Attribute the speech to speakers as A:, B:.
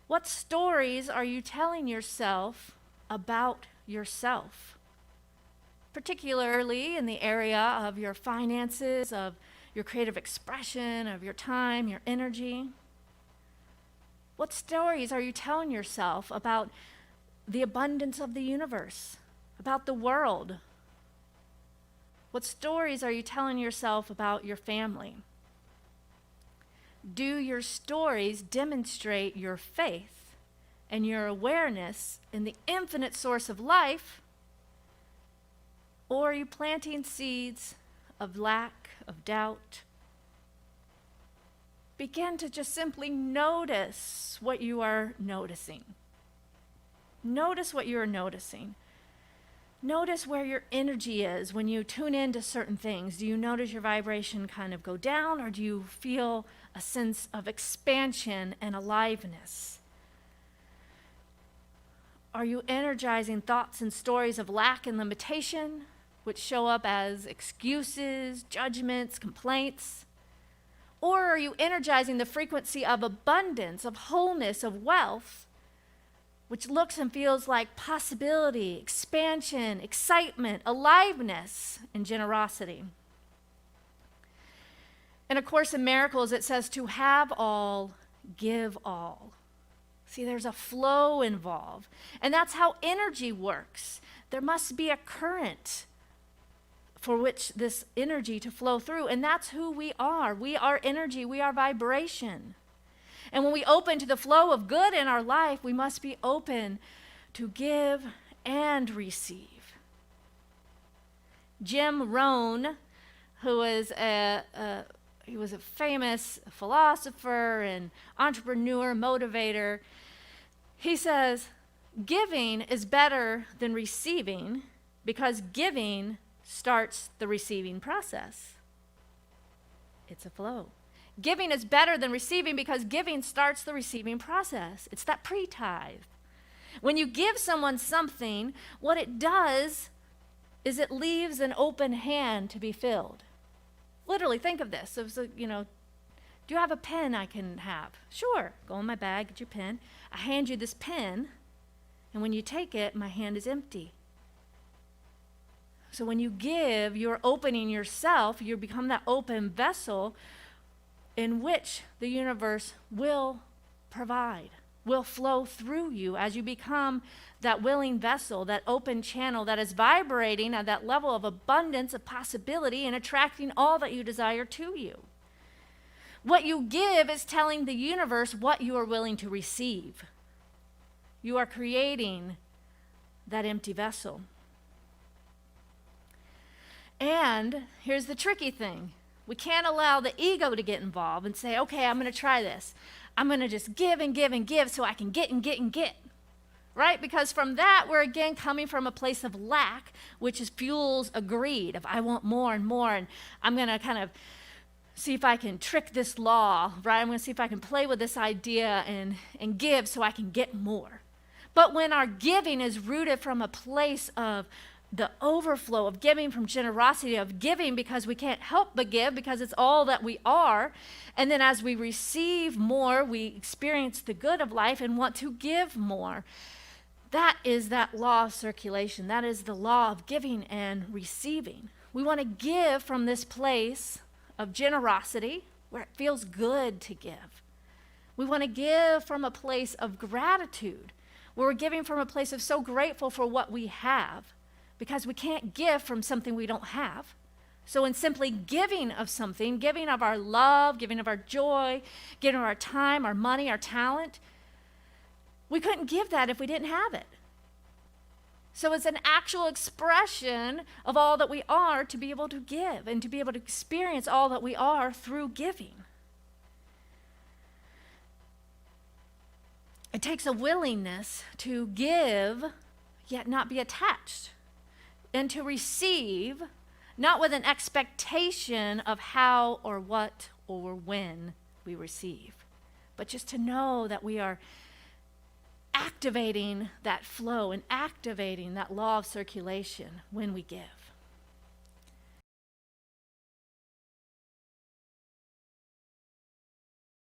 A: What stories are you telling yourself about yourself? Particularly in the area of your finances, of your creative expression, of your time, your energy. What stories are you telling yourself about the abundance of the universe, about the world? What stories are you telling yourself about your family? Do your stories demonstrate your faith and your awareness in the infinite source of life? Or are you planting seeds of lack, of doubt? Begin to just simply notice what you are noticing. Notice what you are noticing. Notice where your energy is when you tune into certain things. Do you notice your vibration kind of go down, or do you feel a sense of expansion and aliveness? Are you energizing thoughts and stories of lack and limitation, which show up as excuses, judgments, complaints? Or are you energizing the frequency of abundance, of wholeness, of wealth, which looks and feels like possibility, expansion, excitement, aliveness, and generosity? In A Course in Miracles, it says to have all, give all. See, there's a flow involved. And that's how energy works. There must be a current for which this energy to flow through. And that's who we are. We are energy. We are vibration. And when we open to the flow of good in our life, we must be open to give and receive. Jim Rohn, who was he was a famous philosopher and entrepreneur, motivator, he says, giving is better than receiving because giving starts the receiving process. It's a flow. Giving is better than receiving because giving starts the receiving process. It's that pre-tithe. When you give someone something, what it does is it leaves an open hand to be filled. Literally, think of this. So, do you have a pen I can have? Sure. Go in my bag, get your pen. I hand you this pen, and when you take it, my hand is empty. So when you give, you're opening yourself. You become that open vessel in which the universe will provide, will flow through you as you become that willing vessel, that open channel that is vibrating at that level of abundance, of possibility, and attracting all that you desire to you. What you give is telling the universe what you are willing to receive. You are creating that empty vessel. And here's the tricky thing. We can't allow the ego to get involved and say, okay, I'm going to try this. I'm going to just give and give and give so I can get and get and get. Right? Because from that, we're again coming from a place of lack, which fuels a greed of I want more and more, and I'm going to kind of see if I can trick this law, right? I'm going to see if I can play with this idea and give so I can get more. But when our giving is rooted from a place of the overflow of giving, from generosity, of giving because we can't help but give because it's all that we are. And then as we receive more, we experience the good of life and want to give more. That is that law of circulation. That is the law of giving and receiving. We want to give from this place of generosity where it feels good to give. We want to give from a place of gratitude where we're giving from a place of so grateful for what we have, because we can't give from something we don't have. So in simply giving of something, giving of our love, giving of our joy, giving of our time, our money, our talent, we couldn't give that if we didn't have it. So it's an actual expression of all that we are to be able to give and to be able to experience all that we are through giving. It takes a willingness to give, yet not be attached, and to receive, not with an expectation of how or what or when we receive, but just to know that we are activating that flow and activating that law of circulation when we give.